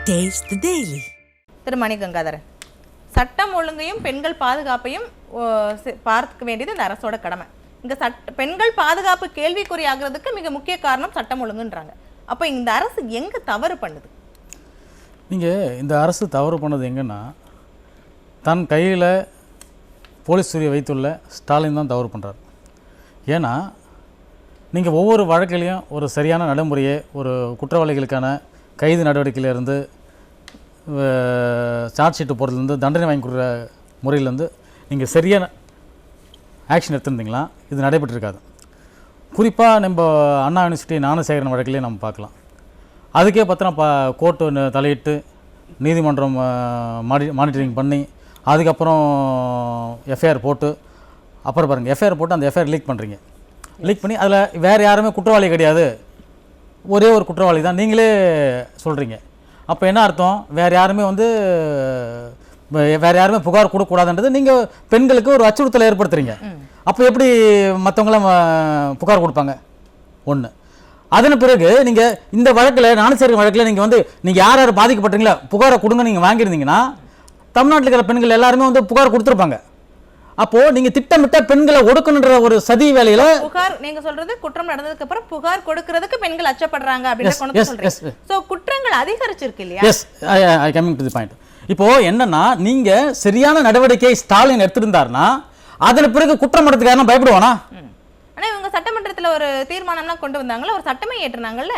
Taste the Daily. திரு மணி கங்காதரன், சட்டம் ஒழுங்கையும் பெண்கள் பாதுகாப்பையும் பார்க்க வேண்டியது இந்த அரசோட கடமை. இங்க பெண்கள் பாதுகாப்பு கேள்விக்குறியாகிறதுக்கு மிக முக்கிய காரணம் சட்டம் ஒழுங்குன்றாங்க. அப்போ இந்த அரசு எங்க தவறு பண்ணுது? இந்த அரசு தவறு பண்ணது எங்கன்னா, தன் கையில் போலீஸ் துறையை வைத்துள்ள ஸ்டாலின் தான் தவறு பண்ணுறார். ஏன்னா நீங்கள் ஒவ்வொரு வழக்கிலையும் ஒரு சரியான நடைமுறையை, ஒரு குற்றவாளிகளுக்கான கைது நடவடிக்கையிலேருந்து சார்ஜ் ஷீட்டு போடுறதுலேருந்து தண்டனை வாங்கி கொடுக்குற முறையிலேருந்து நீங்கள் சரியான ஆக்ஷன் எடுத்துருந்தீங்களா இது நடைபெற்றிருக்காது. குறிப்பாக நம்ம அண்ணா யூனிவர்சிட்டி ஞானசேகரன் வழக்கிலே நம்ம பார்க்கலாம். அதுக்கே பார்த்தோன்னா கோர்ட்டு தலையிட்டு நீதிமன்றம் மானிட்டரிங் பண்ணி அதுக்கப்புறம் எஃப்ஐஆர் போட்டு, அப்புறம் பாருங்கள் எஃப்ஐஆர் போட்டு அந்த எஃப்ஐஆர் லீக் பண்ணுறீங்க. லீக் பண்ணி அதில் வேறு யாருமே குற்றவாளி கிடையாது, ஒரே ஒரு குற்றவாளி தான் நீங்களே சொல்கிறீங்க. அப்போ என்ன அர்த்தம்? வேறு யாருமே புகார் கொடுக்கக்கூடாதுன்றது நீங்கள் பெண்களுக்கு ஒரு அச்சுறுத்தலை ஏற்படுத்துறீங்க. அப்போ எப்படி மற்றவங்களாம் புகார் கொடுப்பாங்க? ஒன்று. அதன் பிறகு நீங்கள் இந்த வழக்கில் ஞானசேகரன் வழக்கில் நீங்கள் யார் யார் பாதிக்கப்பட்டீங்களா புகாரை கொடுங்க நீங்கள் வாங்கியிருந்தீங்கன்னா தமிழ்நாட்டில் இருக்கிற பெண்கள் எல்லாருமே புகார் கொடுத்துருப்பாங்க. அப்போ நீங்க திட்டமிட்ட பெண்களை ஒடுக்கணுன்ற ஒரு சதி வேலையில புகார், நீங்க சொல்றது குற்றம் நடந்ததுக்கு அப்புறம் புகார் கொடுக்கிறதுக்கு பெண்கள் அச்சப்படுறாங்க அப்படின்னு சொல்றீங்க. சோ குற்றங்கள் அதிகரிச்சிருக்கு இல்லையா? Yes, I coming to the point. இப்போ என்னன்னா, நீங்க சரியான நடவடிக்கை ஸ்டாலின் எடுத்திருந்தாருன்னா அதன் பிறகு குற்றம் நடத்துக்காரனா பயப்படுவானா? ஆனா இவங்க சட்டமன்றத்துல ஒரு தீர்மானம்லாம் கொண்டு வந்தாங்கல்ல, ஒரு சட்டமே ஏற்றுனாங்கல்ல,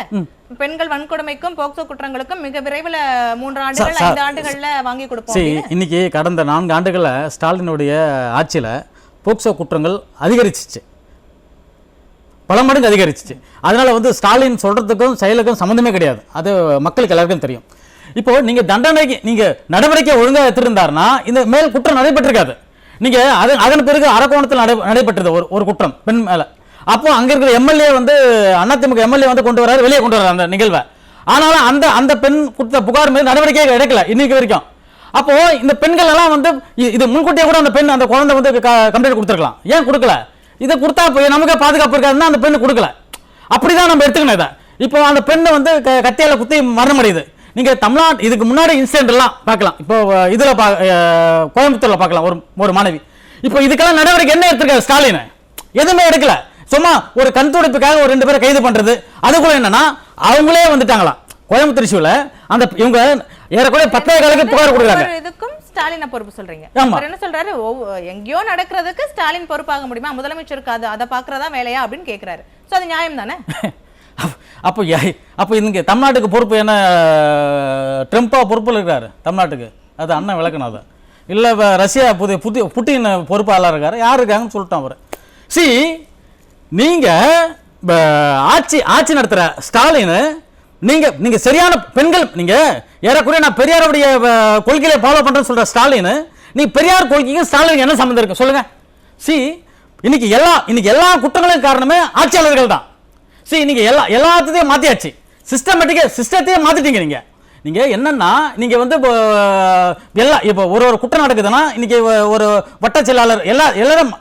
பெண்கள் வன்கொடுமைக்கும் போக்சோ குற்றங்களுக்கும் மிக விரைவில் 3 ஆண்டுகள் 5 ஆண்டுகள்ல வாங்கி கொடுப்போம். இன்னைக்கு கடந்த 4 ஆண்டுகள்ல ஸ்டாலினுடைய ஆட்சியில போக்சோ குற்றங்கள் அதிகரிச்சிச்சு, பல மடங்கு அதிகரிச்சிச்சு. அதனால ஸ்டாலின் சொல்றதுக்கும் செயலுக்கும் சம்மந்தமே கிடையாது, அது மக்களுக்கு எல்லாருக்கும் தெரியும். இப்போ நீங்க தண்டனைக்கு நீங்க நடவடிக்கை ஒழுங்காக எடுத்திருந்தாருன்னா இந்த மேல் குற்றம் நடைபெற்றிருக்காது. நீங்க அதன் பிறகு அரக்கோணத்தில் நடைபெற்றது ஒரு குற்றம் பெண் மேல. அப்போ அங்க இருக்கிற எம்எல்ஏ அதிமுக எம்எல்ஏ கொண்டு வராரு, வெளியே கொண்டு வர்றாரு அந்த நிகழ்வை. ஆனாலும் அந்த பெண் கொடுத்த புகார் மீது நடவடிக்கை எடுக்கல இன்னைக்கு வரைக்கும். அப்போ இந்த பெண்கள் எல்லாம் இது முன்கூட்டியே கூட அந்த பெண் அந்த குழந்தை கம்ப்ளைண்ட் கொடுத்துருக்கலாம். ஏன் கொடுக்கல? இதை கொடுத்தா நமக்கே பாதுகாப்பு இருக்காதுன்னா அந்த பெண்ணு கொடுக்கல. அப்படிதான் நம்ம எடுத்துக்கணும் இதை. இப்போ அந்த பெண்ணை கத்தியால குத்தி மரணமடையுது. நீங்க தமிழ்நாடு இதுக்கு முன்னாடி இன்சிடென்ட் எல்லாம் பார்க்கலாம். இப்போ இதுல கோயம்புத்தூர்ல பார்க்கலாம் ஒரு மாணவி. இப்போ இதுக்கெல்லாம் நடவடிக்கை என்ன எடுத்திருக்காரு ஸ்டாலின்? எதுவுமே எடுக்கல. சும்மா ஒரு கண் துடைப்புக்காக ஒரு 2 பேரை கைது பண்றது. அதுக்குள்ள என்னன்னா அவங்களே வந்துட்டாங்களாம் கோயம்புத்தூர் இஷ்யூல. அந்த இவங்க ஏறக்குறைய 10 காலுக்கு புகார் கொடுக்குறாங்க. இதுக்கும் ஸ்டாலினை பொறுப்பு சொல்றீங்க. என்ன சொல்றாரு? எங்கேயோ நடக்கிறதுக்கு ஸ்டாலின் பொறுப்பாக முடியுமா? முதலமைச்சருக்கு அதை பாக்குறதா வேலையா அப்படின்னு கேட்கிறாரு. சோ அது நியாயம் தானே? அப்போ இங்கே தமிழ்நாட்டுக்கு பொறுப்பு என்ன? ட்ரம்ப்பா பொறுப்பில் இருக்கிறாரு தமிழ்நாட்டுக்கு? அது அண்ணன் விளக்கணும். அதை இல்லை ரஷ்யா புட்டின் பொறுப்பாளர் இருக்காரு, யார் இருக்காங்கன்னு சொல்லிட்டோம் அவர். நீங்கள் ஆட்சி நடத்துகிற ஸ்டாலின், நீங்கள் சரியான பெண்கள், நீங்கள் ஏறக்குறைய நான் பெரியாருடைய கொள்கையை ஃபாலோ பண்ணுறேன்னு சொல்கிற ஸ்டாலின், நீ பெரியார் கொள்கைக்கும் ஸ்டாலினுக்கு என்ன சம்மந்தம் இருக்கு சொல்லுங்க? இன்னைக்கு எல்லா குற்றங்களுக்கும் காரணமே ஆட்சியாளர்கள் தான். நீங்க எல்லாத்தையும் மாத்தியாச்சு, சிஸ்டத்தையே மாத்திட்டீங்க. நீங்க என்னன்னா, நீங்க இப்போ ஒரு குற்றம் நடக்குதுன்னா இன்னைக்கு ஒரு வட்ட செயலாளர் எல்லாரும்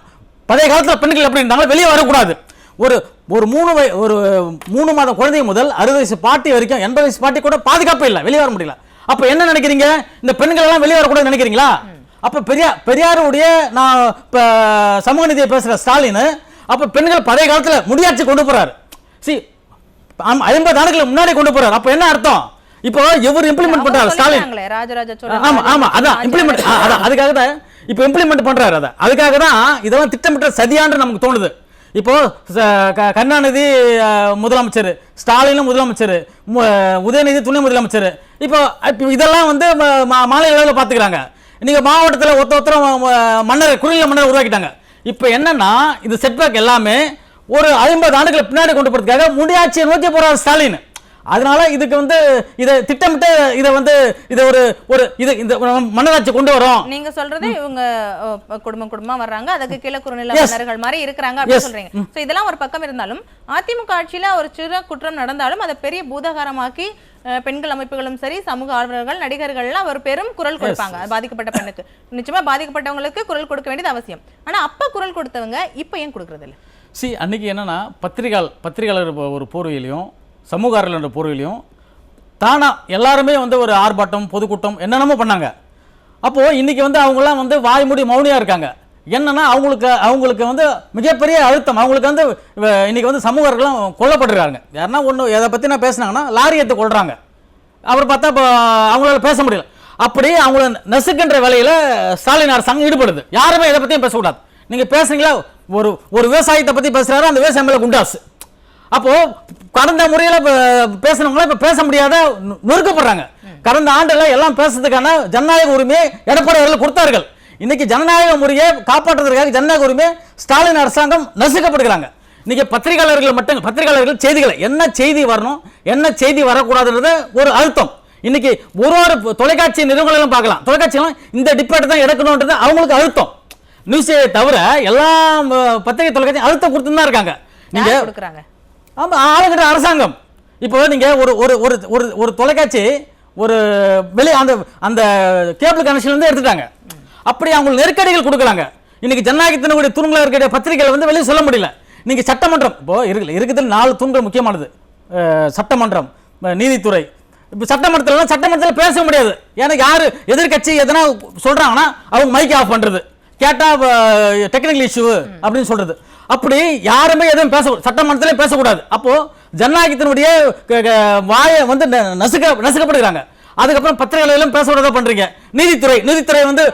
பழைய காலத்தில் பெண்கள் எப்படி இருந்தாலும் வெளியே வரக்கூடாது. ஒரு 3 மாதம் குழந்தை முதல் 60 வயசு பாட்டி வரைக்கும் 80 வயசு பாட்டி கூட பாதுகாப்பு இல்லை, வெளியே வர முடியல. அப்ப என்ன நினைக்கிறீங்க? இந்த பெண்கள் எல்லாம் வெளியே வரக்கூடாது நினைக்கிறீங்களா? அப்ப பெரியாருடைய நான் சமூக நீதியை பேசுற ஸ்டாலின் அப்ப பெண்கள் பழைய காலத்துல முடியாட்சி கொண்டு போறாரு. 50 ஆண்டுகளுக்கு முன்னாடி கொண்டு போறாரு. அப்ப என்ன அர்த்தம்? இப்போ இவர் இம்ப்ளிமெண்ட் பண்றாரு ஸ்டாலின். ஆமா அதான் இம்ப்ளிமெண்ட், அதுக்காக தான் இப்போ இம்ப்ளிமெண்ட் பண்றாரு. அதுக்காக தான் இதெல்லாம் திட்டமிட்ட சதியான்னு நமக்கு தோணுது. இப்போ கருணாநிதி முதலமைச்சர், ஸ்டாலினும் முதலமைச்சர், உதயநிதி துணை முதலமைச்சர். இப்போ இதெல்லாம் மாநில அளவில் பார்த்துக்கிறாங்க. நீங்க மாவட்டத்தில் ஒருத்தரும் குறுநில மன்னர் உருவாக்கிட்டாங்க. இப்போ என்னன்னா, இது செட்பேக் எல்லாமே ஒரு 50 ஆண்டுகளுக்கு பின்னாடி கொண்டு போறதுக்காக முடியாட்சியை நோக்கி போறாரு ஸ்டாலின். அதனால இதுக்கு இதை திட்டமிட்டு இதை இந்த மன்னராட்சி கொண்டு வரோம். நீங்க சொல்றது இவங்க குடும்பமா வர்றாங்க, அதுக்கு கீழே குறுநில மன்னர்கள் மாதிரி இருக்கிறாங்க அப்படின்னு சொல்றீங்க. சோ இதெல்லாம் ஒரு பக்கம் இருந்தாலும், அதிமுக ஆட்சியில ஒரு சிறு குற்றம் நடந்தாலும் அதை பெரிய பூதாகாரமாக்கி பெண்கள் அமைப்புகளும் சரி, சமூக ஆர்வலர்கள், நடிகர்கள்லாம் ஒரு பெரும் குரல் கொடுப்பாங்க. பாதிக்கப்பட்ட பெண்ணுக்கு நிச்சயமா பாதிக்கப்பட்டவங்களுக்கு குரல் கொடுக்க வேண்டியது அவசியம். ஆனா அப்ப குரல் கொடுத்தவங்க இப்ப ஏன் கொடுக்கறது இல்லை? அன்னைக்கு என்னன்னா, பத்திரிகையாளர் ஒரு போர்வையிலையும் சமூக ஆர்வலர் போர்வையிலையும் தானா எல்லாருமே வந்து ஒரு ஆர்ப்பாட்டம் பொதுக்கூட்டம் என்னென்னமோ பண்ணாங்க. அப்போது இன்றைக்கி வந்து அவங்களாம் வந்து வாய்மூடி மௌனியாக இருக்காங்க. என்னன்னா அவங்களுக்கு வந்து மிகப்பெரிய அழுத்தம். அவங்களுக்கு வந்து இன்னைக்கு வந்து சமூகர்களும் கொல்லப்பட்டிருக்காங்க. யாருன்னா ஒன்று எதை பற்றி நான் பேசினாங்கன்னா லாரி எடுத்து கொள்றாங்க. அவர் பார்த்தா இப்போ அவங்களால பேச முடியல. அப்படி அவங்கள நசுக்கின்ற வேலையில் ஸ்டாலின் அரசாங்கம் ஈடுபடுது. யாருமே இதை பற்றியும் பேசக்கூடாது. நீங்கள் பேசுறீங்களா, ஒரு விவசாயத்தை பற்றி பேசுகிறாரு, அந்த விவசாயம் மேலே குண்டாசு. அப்போது கடந்த முறையில் பேசுனவங்களாம் இப்போ பேச முடியாத நொறுக்கப்படுறாங்க. கடந்த ஆண்டில் எல்லாம் பேசுறதுக்கான ஜனநாயக உரிமையை எடப்பாடி அவர்கள் கொடுத்தார்கள். இன்னைக்கு ஜனநாயக முறையை காப்பாற்றுவதற்காக ஜனநாயக உரிமையை ஸ்டாலின் அரசாங்கம் நசுக்கப்படுகிறாங்க. இன்னைக்கு பத்திரிகையாளர்கள் செய்திகளை என்ன செய்தி வரணும் என்ன செய்தி வரக்கூடாதுன்றது ஒரு அழுத்தம். இன்னைக்கு ஒரு தொலைக்காட்சி நிறுவனங்களும் பார்க்கலாம், தொலைக்காட்சிகளும் இந்த டிபேட் தான் எடுக்கணும்ன்றது அவங்களுக்கு அழுத்தம். நியூஸை தவிர எல்லா பத்திரிகை தொலைக்காட்சி அழுத்தம் கொடுத்துன்னு தான் இருக்காங்க. நீங்க கொடுக்குறாங்க. ஆமா, ஆளுகிற அரசாங்கம். இப்போ நீங்க ஒரு தொலைக்காட்சி ஒரு வெளியே அந்த கேபிள் கனெக்ஷன் வந்து எடுத்துட்டாங்க. அப்படி அவங்களுக்கு நெருக்கடிகள் கொடுக்குறாங்க. இன்னைக்கு ஜனநாயகத்தினுடைய தூண்களாக இருக்கிற பத்திரிகைகளை வந்து வெளியே சொல்ல முடியல. நீங்க சட்டமன்றம் இப்போ இருக்குது 4 தூண்கள் முக்கியமானது. சட்டமன்றம், நீதித்துறை. இப்போ சட்டமன்றத்தில் பேச முடியாது. எனக்கு யாரு எதிர்கட்சி எதனா சொல்றாங்கன்னா அவங்க மைக் ஆஃப் பண்றது, கேட்டா டெக்னிக்கல் இஷ்யூ அப்படின்னு சொல்றது. அப்படி யாருமே எதுவும் சட்டமன்றத்திலே பேசக்கூடாது. அப்போ ஜனநாயகத்தினுடைய வாயை வந்து நசுக்கப்படுகிறாங்க. அதுக்கப்புறம் பத்திரிகைகளும் பேசக்கூடாத பண்றீங்க. நீதித்துறை வந்து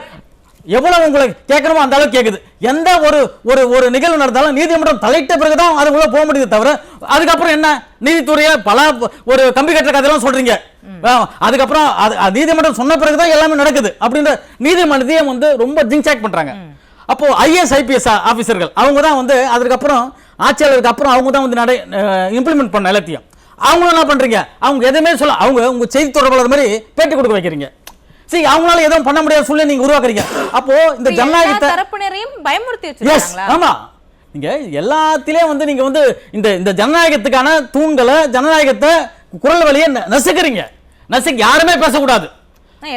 எவ்வளவு உங்களை கேட்கணுமோ அந்த அளவுக்கு கேட்குது. எந்த ஒரு நிகழ்வு நடந்தாலும் நீதிமன்றம் தலையிட்ட பிறகுதான் அது உள்ள போக முடியுது தவிர அதுக்கப்புறம் என்ன நீதித்துறையை பல ஒரு கம்பி கட்டுற கதையெல்லாம் சொல்றீங்க. அதுக்கப்புறம் நீதிமன்றம் சொன்ன பிறகுதான் எல்லாமே நடக்குது அப்படின்ற நீதிமன்றத்தையும் வந்து ரொம்ப ஜிங்சாக் பண்றாங்க. அப்போ IAS IPS ஆபீசர்கள் அவங்க தான் வந்து அதுக்கப்புறம் ஆட்சியாளருக்கு அப்புறம் அவங்க தான் வந்து இம்ப்ளிமெண்ட் பண்ண எல்லாத்தையும். அவங்களும் என்ன பண்றீங்க, அவங்க எதுவுமே சொல்ல, அவங்க உங்க செய்தி தொடர்பாளர் மாதிரி பேட்டி கொடுக்க வைக்கிறீங்க. சரி, அவங்களால எதுவும் பண்ண முடியாத சூழ்நிலை நீங்க உருவாக்குறீங்க. அப்போ இந்த ஜனநாயகத்தை தரப்பினரையும் பயமுறுத்தி வச்சிருக்காங்களா? ஆமா, நீங்க எல்லாத்திலயும் வந்து நீங்க வந்து இந்த ஜனநாயகத்துக்கான தூண்களை ஜனநாயகத்தை குரல் வழியை நசுக்கிறீங்க. யாருமே பேசக்கூடாது.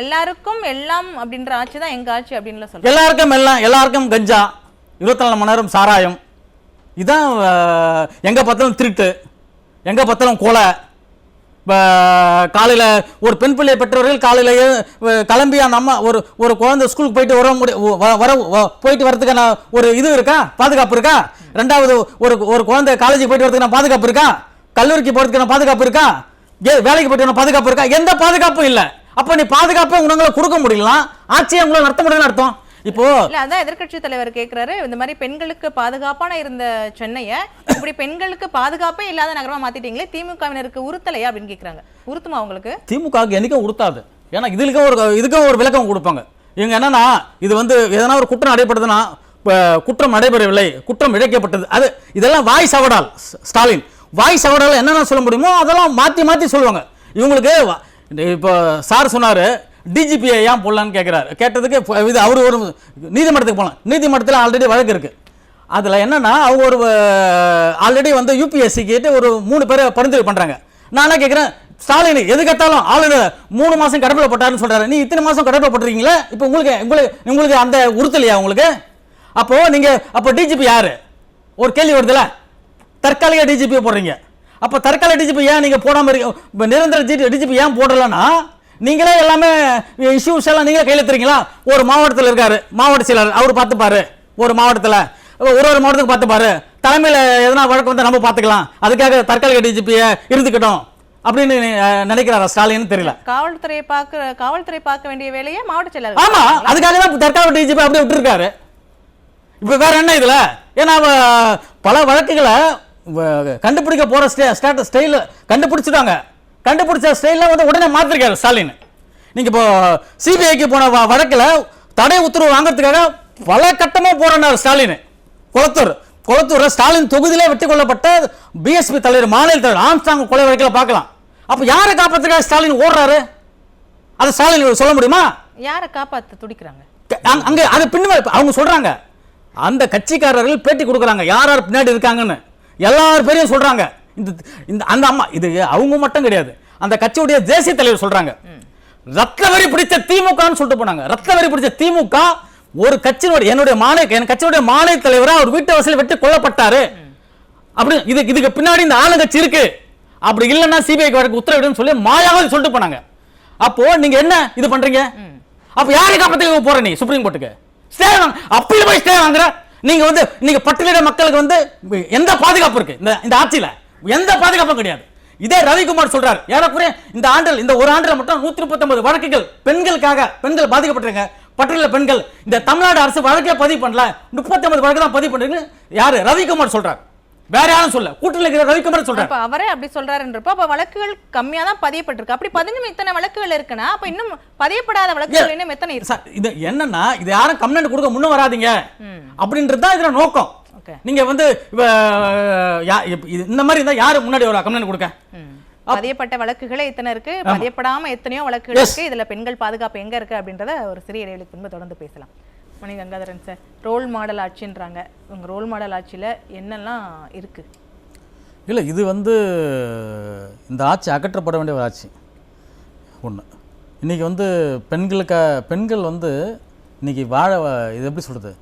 எல்லாருக்கும் எல்லாம் அப்படின்ற ஆட்சி தான் எங்க ஆட்சி அப்படின்னு சொல்றேன். எல்லாருக்கும் எல்லாம், எல்லாருக்கும் கஞ்சா, 24 மணி நேரம் சாராயம், இதான் எங்க பார்த்தாலும் திருட்டு, எங்க பார்த்தாலும் கொலை. காலையில் ஒரு பெண் பிள்ளை பெற்றவர்கள் காலையிலேயே கிளம்பி அந்த அம்மா ஒரு குழந்தை ஸ்கூலுக்கு போயிட்டு வரதுக்கான ஒரு இது இருக்கா, பாதுகாப்பு இருக்கா? ரெண்டாவது ஒரு குழந்தை காலேஜுக்கு போயிட்டு வரதுக்கான பாதுகாப்பு இருக்கா? கல்லூரிக்கு போறதுக்கான பாதுகாப்பு இருக்கா? வேலைக்கு போயிட்டு பாதுகாப்பு இருக்கா? எந்த பாதுகாப்பும் இல்லை. அப்ப நீ பாதுகாப்பை உங்களை கொடுக்க முடியலாம், ஆட்சியை உங்களை நடத்த முடியலன்னு அர்த்தம். இப்போ அதான் எதிர்க்கட்சி தலைவர் கேட்கிறாரு, இந்த மாதிரி பெண்களுக்கு பாதுகாப்பான இருந்த சென்னையை இப்படி பெண்களுக்கு பாதுகாப்பே இல்லாத நகரமா மாத்திட்டீங்களே, திமுகவினருக்கு உறுத்தலையா அப்படின்னு கேட்கறாங்க. உறுத்துமா உங்களுக்கு? திமுகவுக்கு என்னைக்கும் உறுத்தாது. ஏன்னா இதுக்கும் ஒரு விளக்கம் கொடுப்பாங்க. இவங்க என்னன்னா, இது வந்து எதனா ஒரு குற்றம் நடைபெறுதுன்னா குற்றம் நடைபெறவில்லை, குற்றம் இழைக்கப்பட்டது, அது இதெல்லாம் வாய் சவடால். ஸ்டாலின் வாய் சவடால் என்னென்ன சொல்ல முடியுமோ அதெல்லாம் மாற்றி சொல்லுவாங்க. இவங்களுக்கு இப்போ சார் சொன்னாரு டிஜிபியை ஏன் போடலான்னு கேட்குறாரு. கேட்டதுக்கு இது அவர் ஒரு நீதிமன்றத்துக்கு போகலாம். நீதிமன்றத்தில் ஆல்ரெடி வழக்கு இருக்குது. அதில் என்னென்னா அவங்க ஒரு ஆல்ரெடி வந்து UPSC கேட்டு ஒரு 3 பேரை பரிந்துரை பண்ணுறாங்க. நான் என்ன கேட்குறேன், ஸ்டாலின் எது கேட்டாலும் ஆளுநர் 3 மாதம் கடப்பில் போட்டாருன்னு சொல்கிறாரு. நீ இத்தனை மாதம் கடப்பில் போட்டுருக்கீங்களே, இப்போ உங்களுக்கு அந்த உறுத்தலையா உங்களுக்கு? அப்போது நீங்கள் அப்போ டிஜிபி யார் ஒரு கேள்வி வருதுல்ல. தற்காலிக டிஜிபி போடுறீங்க. அப்போ தற்காலிக டிஜிபி ஏன் நீங்கள் போடாமல் இருக்கீங்க? நிரந்தர டிஜிபி ஏன் போடலைன்னா நீங்களே எல்லாமே இஷ்யூஸ் எல்லாம் நீங்களே கையில் எடுத்துறீங்களா? ஒரு மாவட்டத்தில் இருக்காரு மாவட்ட செயலர், அவர் பார்த்துப்பாரு. ஒரு மாவட்டத்தில் ஒரு மாவட்டத்துக்கு பார்த்துப்பாரு. தலைமையில் எதனா வழக்கு வந்து நம்ம பார்த்துக்கலாம், அதுக்காக தற்காலிக டிஜிபியை இருந்துக்கிட்டோம் அப்படின்னு நினைக்கிறாரா ஸ்டாலின் தெரியல. காவல்துறை பார்க்க வேண்டிய வேலையை மாவட்ட செயலர். ஆமா, அதுக்காக தான் தற்காலிக டிஜிபி அப்படியே விட்டுருக்காரு. இப்போ வேற என்ன இதுல? ஏன்னா பல வழக்குகளை கண்டுபிடிக்க போற ஸ்டைல் கண்டுபிடிச்சிட்டாங்க. கண்டுபிடிச்ச ஸ்டைலில் வந்து உடனே மாற்றிருக்காரு ஸ்டாலின். நீங்கள் இப்போ CBIக்கு போன வழக்கில் தடை உத்தரவு வாங்கிறதுக்காக பல கட்டமாக போறார் ஸ்டாலின். கொளத்தூர் ஸ்டாலின் தொகுதியிலே வெட்டி கொள்ளப்பட்ட BSP தலைவர், மாநில தலைவர் ஆம்ஸ்டாங் கொலை வழக்கில் பார்க்கலாம். அப்போ யாரை காப்பாற்றுக்காக ஸ்டாலின் ஓடுறாரு? அதை ஸ்டாலின் சொல்ல முடியுமா? யாரை காப்பாற்ற துடிக்கிறாங்க அங்கே? அது பின்னாடி அவங்க சொல்றாங்க, அந்த கட்சிக்காரர்கள் பேட்டி கொடுக்குறாங்க யார் யார் பின்னாடி இருக்காங்கன்னு. எல்லார் பேரையும் சொல்றாங்க. அந்த அம்மா இது அவங்க மட்டும் கிடையாது, அந்த கட்சியுடைய தேசிய தலைவர் சொல்றாங்க. ரத்த வரி பிடிச்ச திமுகன்னு சொல்லிட்டு போனாங்க. ரத்த வரி பிடிச்ச திமுக ஒரு கட்சியினுடைய என் கட்சியுடைய மாநில தலைவரா அவர் வீட்டு வாசலில் வெட்டி கொல்லப்பட்டாரு. அப்படி இதுக்கு பின்னாடி இந்த ஆளுங்கட்சி இருக்கு. அப்படி இல்லைன்னா சிபிஐக்கு வழக்கு உத்தரவிடுன்னு சொல்லி மாயாவதி சொல்லிட்டு போனாங்க. அப்போ நீங்க என்ன இது பண்றீங்க? அப்ப யாரை காப்பாத்த போற நீ சுப்ரீம் கோர்ட்டுக்கு ஸ்டே அப்பீல் போய் ஸ்டே வாங்குற? நீங்க பட்டியலிட மக்களுக்கு எந்த பாதுகாப்பு இருக்கு இந்த ஆட்சியில? எந்த பாதுகாப்பும் கிடையாது. இதே ரவிக்குமார் சொல்றாரு, ஏறக்குறைய இந்த ஒரு ஆண்டுல மட்டும் 139 வழக்குகள் பெண்கள் பாதிக்கப்பட்டிருக்காங்க. பட்டியலில் பெண்கள் இந்த தமிழ்நாடு அரசு வழக்கே பதிவு பண்ணல, 39 வழக்கு தான் பதிவு பண்றீங்க. யாரு? ரவிக்குமார் சொல்றாரு, வேற யாரும் சொல்ல. கூட்டத்தில் இருக்கிற ரவிக்குமார் சொல்றாரு. அப்ப அவரே அப்படி சொல்றாருன்றப்ப அப்ப வழக்குகள் கம்மியா தான் பதியப்பட்டிருக்கு. அப்படி 15 இத்தனை வழக்குகள் இருக்குன்னா அப்ப இன்னும் பதியப்படாத வழக்குகள் இன்னும் எத்தனை இருக்கு? இது என்னன்னா, இது யாரும் கம்ப்ளைண்ட் கொடுக்க முன்ன வராதீங்க அப்படின்றது தான் இதுல நோக்கம். நீங்க இந்த மாதிரி இருந்தா யாரு முன்னாடி ஒரு கம்ப்ளைண்ட் கொடுக்க? பதியப்பட்ட வழக்குகளே இத்தனை இருக்கு, பதியப்படாம எத்தனையோ வழக்குகள் இருக்கு. இதுல பெண்கள் பாதுகாப்பு எங்க இருக்கு அப்படின்றத ஒரு சிறிய இடைவெளிக்கு பின்பு தொடர்ந்து பேசலாம். மணி கங்காதரன் சார், ரோல் மாடல் ஆட்சின்றாங்க. உங்க ரோல் மாடல் ஆட்சியில என்னெல்லாம் இருக்கு? இல்லை, இது இந்த ஆட்சி அகற்றப்பட வேண்டிய ஒரு ஆட்சி ஒன்று. இன்றைக்கி பெண்கள் இன்றைக்கி இது எப்படி சொல்கிறது,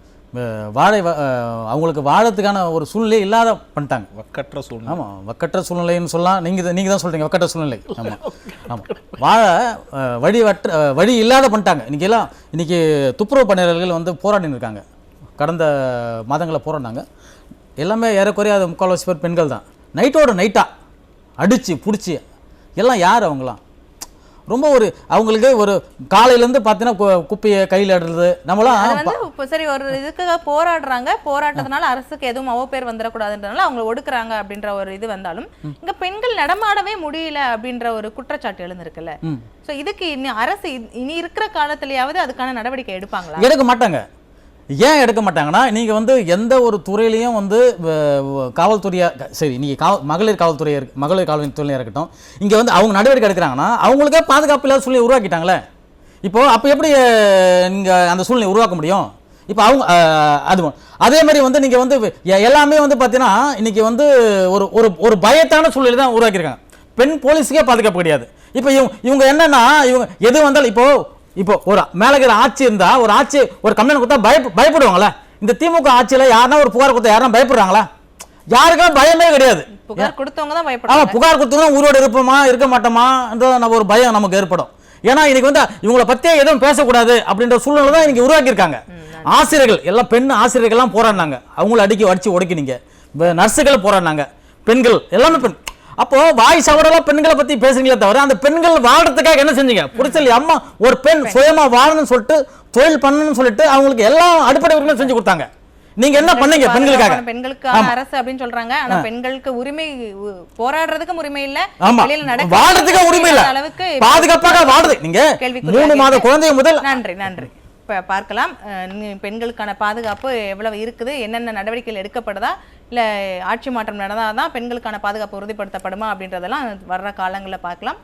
அவங்களுக்கு வாழறதுக்கான ஒரு சூழ்நிலை இல்லாத பண்ணிட்டாங்க. வக்கற்ற சூழ்நிலை. ஆமாம், வக்கற்ற சூழ்நிலைன்னு சொல்லலாம். நீங்கள் தான் சொல்கிறீங்க வக்கற்ற சூழ்நிலை. ஆமாம் ஆமாம், வாழ வழி இல்லாத பண்ணிட்டாங்க. இன்றைக்கி துப்புரவு பணியாளர்கள் போராடின்னு இருக்காங்க. கடந்த மாதங்களில் போராடினாங்க. எல்லாமே ஏறக்குறைய அது 3/4 பேர் பெண்கள் தான். நைட்டோட நைட்டாக அடித்து பிடிச்சி எல்லாம் யார் அவங்களாம் ரொம்ப அவங்களுக்கு காலையிலேருந்து பார்த்தீங்கன்னா குப்பையை கையில் எடுறது நம்மளாம் சரி ஒரு இதுக்காக போராடுறாங்க. போராட்டத்தினால அரசுக்கு எதுவும் அவப்பேர் வந்துடக்கூடாதுன்றதுனால அவங்க ஒடுக்குறாங்க அப்படின்ற ஒரு இது வந்தாலும் இங்க பெண்கள் நடமாடவே முடியல அப்படின்ற ஒரு குற்றச்சாட்டு எழுந்திருக்குல்ல. சோ இதுக்கு அரசு இனி இருக்கிற காலத்திலேயாவது அதுக்கான நடவடிக்கை எடுப்பாங்களா? எடுக்க மாட்டாங்க. ஏன் எடுக்க மாட்டாங்கன்னா, நீங்கள் எந்த ஒரு துறையிலையும் காவல்துறையா சரி, நீங்கள் மகளிர் காவல்துறையாக இருக்கட்டும், இங்கே அவங்க நடவடிக்கை எடுக்கிறாங்கன்னா அவங்களுக்கே பாதுகாப்பு இல்லாத சூழ்நிலை உருவாக்கிட்டாங்களே. இப்போது அப்போ எப்படி நீங்கள் அந்த சூழ்நிலை உருவாக்க முடியும்? இப்போ அதே மாதிரி நீங்கள் எல்லாமே பார்த்தீங்கன்னா இன்றைக்கி ஒரு பயத்தான சூழ்நிலை தான் உருவாக்கியிருக்காங்க. பெண் போலீஸுக்கே பாதுகாப்பு கிடையாது. இப்போ இவங்க என்னன்னா, இவங்க எது வந்தாலும் இப்போ ஒரு மேலகிற ஆட்சி இருந்தா ஒரு கம்ப்ளைண்ட் கொடுத்தா பயப்படுவாங்களா? இந்த திமுக ஆட்சியில யாருன்னா ஒரு புகார் கொடுத்தா யாரும் பயப்படுறாங்களா? யாருக்கும் பயமே கிடையாது. புகார் கொடுத்தவங்க தான் பயப்படுறாங்க. ஆமா, புகார் கொடுத்தவங்க ஊரோட இருப்போமா இருக்க மாட்டோமா ஒரு பயம் நமக்கு ஏற்படும். ஏன்னா இன்னைக்கு இவங்களை பத்தியே எதுவும் பேசக்கூடாது அப்படின்ற சூழ்நிலை தான் இன்னைக்கு உருவாக்கி இருக்காங்க. ஆசிரியர்கள் எல்லாம் பெண் ஆசிரியர்கள்லாம் போராடினாங்க, அவங்கள அடிச்சு உடைக்கினீங்க. நர்ஸுகள் போராடினாங்க, பெண்கள் எல்லாமே பெண். அப்போ வாய் சவரெல்லாம் பெண்களை பத்தி பேசுறீங்களே தவிர அந்த பெண்கள் வாழ்றதுக்காக என்ன செஞ்சீங்க? புடிச்சல் அம்மா ஒரு பெண் சுயமா வாழணும்னு சொல்லிட்டு தொழில் பண்ணணும்னு சொல்லிட்டு அவங்களுக்கு எல்லாம் அடிப்படை உரிமை செஞ்சு கொடுத்தாங்க. நீங்க என்ன பண்ணீங்க பெண்களுக்காக? பெண்களுக்கான அரசு அப்படின்னு சொல்றாங்க. ஆனா பெண்களுக்கு உரிமை, போராடுறதுக்கு உரிமை இல்ல, வெளியில நடக்க வாழ்றதுக்கு உரிமை இல்ல, அளவுக்கு பாதுகாப்பாக வாடுறது. நீங்க 3 மாத குழந்தை முதல். நன்றி. பார்க்கலாம் பெண்களுக்கான பாதுகாப்பு எவ்வளவு இருக்குது, என்னென்ன நடவடிக்கைகள் எடுக்கப்படுதா, இல்ல ஆட்சி மாற்றம் நடந்தாதான் பெண்களுக்கான பாதுகாப்பு உறுதிப்படுத்தப்படுமா அப்படின்றதெல்லாம் வர்ற காலங்களில் பார்க்கலாம்.